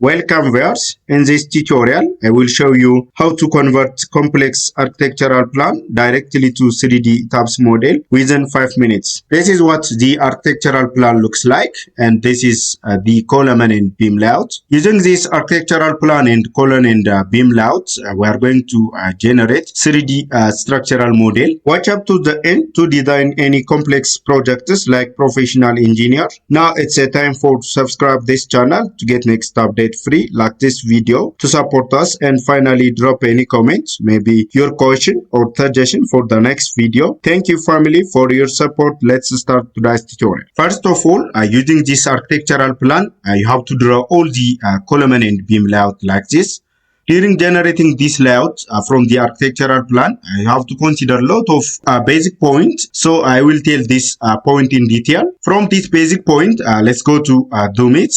Welcome viewers. In this tutorial, I will show you how to convert complex architectural plan directly to 3D ETABS model within 5 minutes. This is what the architectural plan looks like, and this is the column and beam layout. Using this architectural plan and column and beam layout, we are going to generate 3D structural model. Watch up to the end to design any complex projects like professional engineer. Now it's a time for subscribe this channel to get next update free, like this video to support us, and finally drop any comments, maybe your question or suggestion for the next video. Thank you family for your support. Let's start today's tutorial. First of all, using this architectural plan, you have to draw all the column and beam layout like this. During generating this layout from the architectural plan, you have to consider a lot of basic points. So I will tell this point in detail. From this basic point, let's go to zoom it.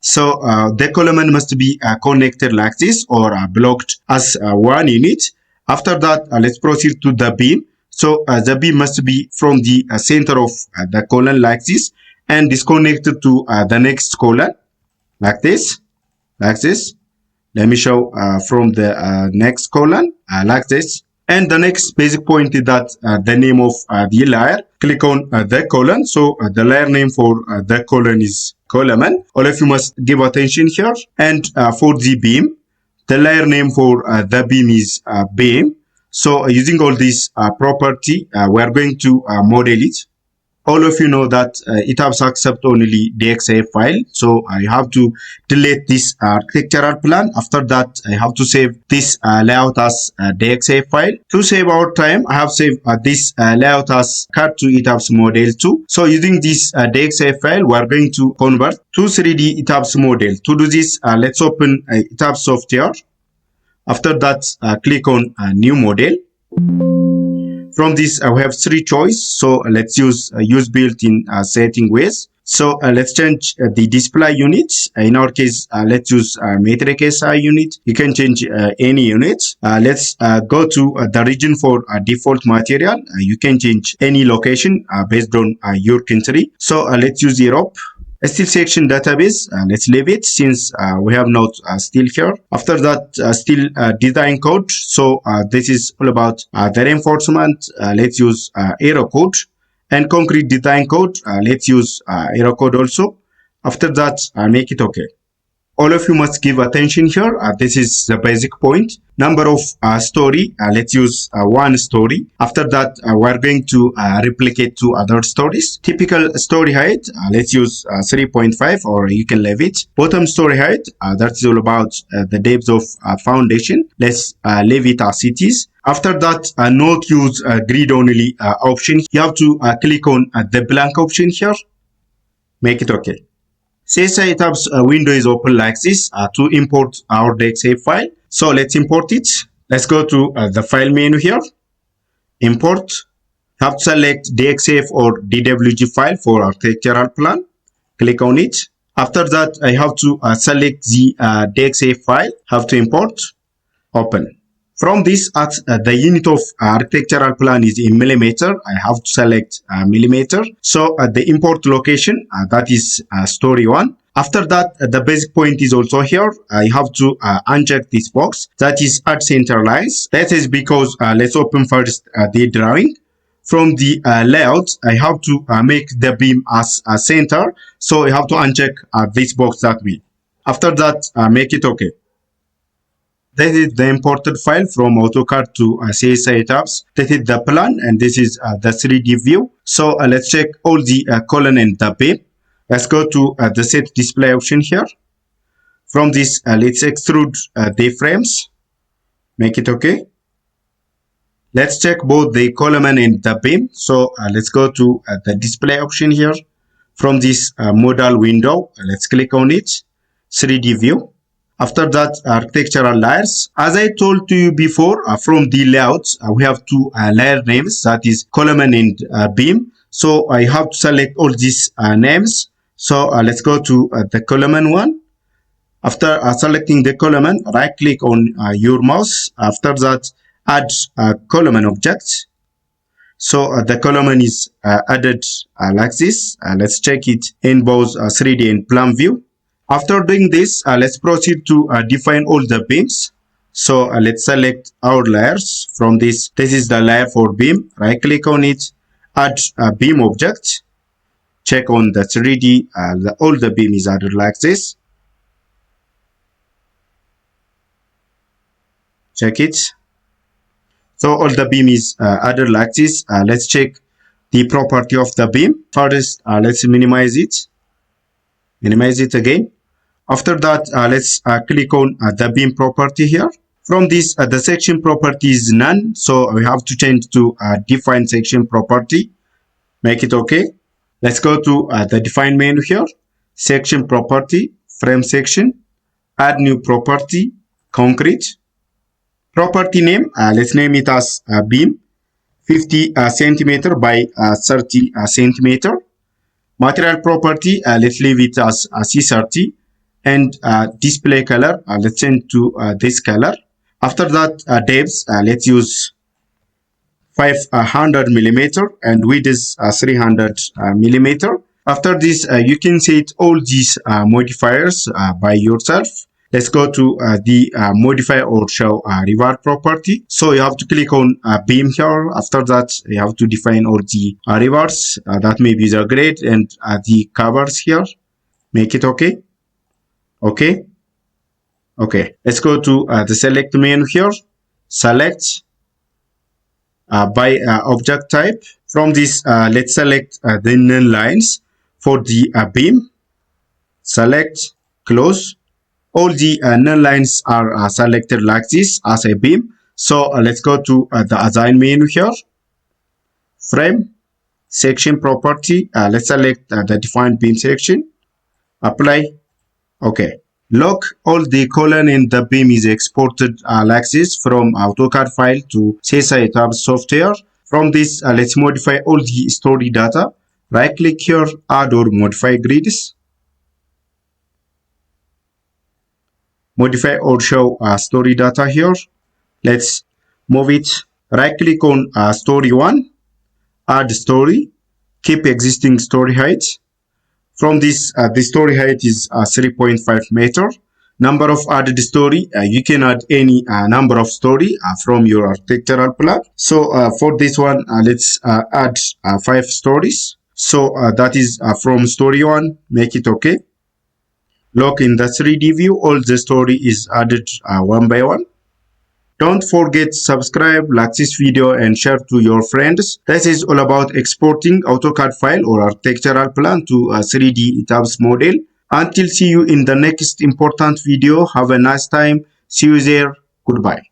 So the column must be connected like this or blocked as one unit. After that, let's proceed to the beam. So the beam must be from the center of the column like this and disconnected to the next column like this, like this. Let me show from the next column like this. And the next basic point is that the name of the layer. Click on the column. So the layer name for the column is column. All of you must give attention here. And for the beam, the layer name for the beam is beam. So using all this property, we are going to model it. All of you know that ETABS accept only DXF file, so I have to delete this architectural plan. After that, I have to save this layout as DXF file. To save our time, I have saved this layout as cut to ETABS model 2. So using this DXF file, we are going to convert to 3D ETABS model. To do this, let's open ETABS software. After that, click on new model. From this, we have three choices. So let's use built-in setting with. So let's change the display units. In our case, let's use metric SI unit. You can change any unit. Let's go to the region for default material. You can change any location based on your country. So let's use Europe. Still section database, let's leave it since we have not still here. After that, still design code. So this is all about the reinforcement. Let's use arrow code. And concrete design code, let's use arrow code also. After that, make it okay. All of you must give attention here. This is the basic point. Number of story, let's use one story. After that, we're going to replicate two other stories. Typical story height, let's use 3.5 or you can leave it. Bottom story height, that's all about the depth of foundation. Let's leave it as it is. After that, not use grid only option. You have to click on the blank option here. Make it okay. CSI ETABS window is open like this to import our DXF file. So let's import it. Let's go to the file menu here. Import. You have to select DXF or DWG file for architectural plan. Click on it. After that, I have to select the DXF file. Have to import. Open. From this, the unit of architectural plan is in millimeter. I have to select millimeter. So the import location, that is story 1. After that, the basic point is also here. I have to uncheck this box. That is add center lines. That is because, let's open first the drawing. From the layout, I have to make the beam as a center. So I have to uncheck this box that way. After that, make it okay. This is the imported file from AutoCAD to CSI ETABS. This is the plan and this is the 3D view. So let's check all the column and the beam. Let's go to the set display option here. From this, let's extrude the frames. Make it okay. Let's check both the column and the beam. So let's go to the display option here. From this modal window, let's click on it. 3D view. After that, architectural layers. As I told to you before, from the layouts, we have two layer names, that is column and beam. So I have to select all these names. So let's go to the column one. After selecting the column, right click on your mouse. After that, add column object. So the column is added like this. Let's check it in both 3D and plan view. After doing this, let's proceed to define all the beams. So let's select our layers from this. This is the layer for beam. Right click on it, add a beam object. Check on the 3D, all the beam is added like this. Check it. So all the beam is added like this. Let's check the property of the beam. First, let's minimize it. Minimize it again. After that, let's click on the beam property here. From this, the section property is none. So we have to change to define section property. Make it okay. Let's go to the define menu here. Section property, frame section, add new property, concrete. Property name, let's name it as beam, 50 centimeter by 30 centimeter. Material property, let's leave it as C30. And display color, let's change to this color. After that, depth, let's use 500 millimeter and width is 300 millimeter. After this, you can set all these modifiers by yourself. Let's go to the modify or show reward property. So you have to click on beam here. After that, you have to define all the rewards. That may be the grade and the covers here. Make it okay. Okay. Okay. Let's go to the select menu here. Select by object type. From this, let's select the null lines for the beam. Select, close. All the null lines are selected like this as a beam. So let's go to the assign menu here. Frame, section property. Let's select the defined beam section. Apply. Okay. Look, all the column in the beam is exported like this from AutoCAD file to CSI ETABS software. From this, let's modify all the story data. Right click here, add or modify grids. Modify or show story data here. Let's move it. Right click on story 1, add story, keep existing story height. From this, the story height is 3.5 meter. Number of added story, you can add any number of story from your architectural plan. So for this one, let's add 5 stories. So that is from story 1, make it okay. Look, in the 3D view, all the story is added one by one. Don't forget to subscribe, like this video and share to your friends. This is all about exporting AutoCAD file or architectural plan to a 3D ETABS model. Until see you in the next important video, have a nice time. See you there. Goodbye.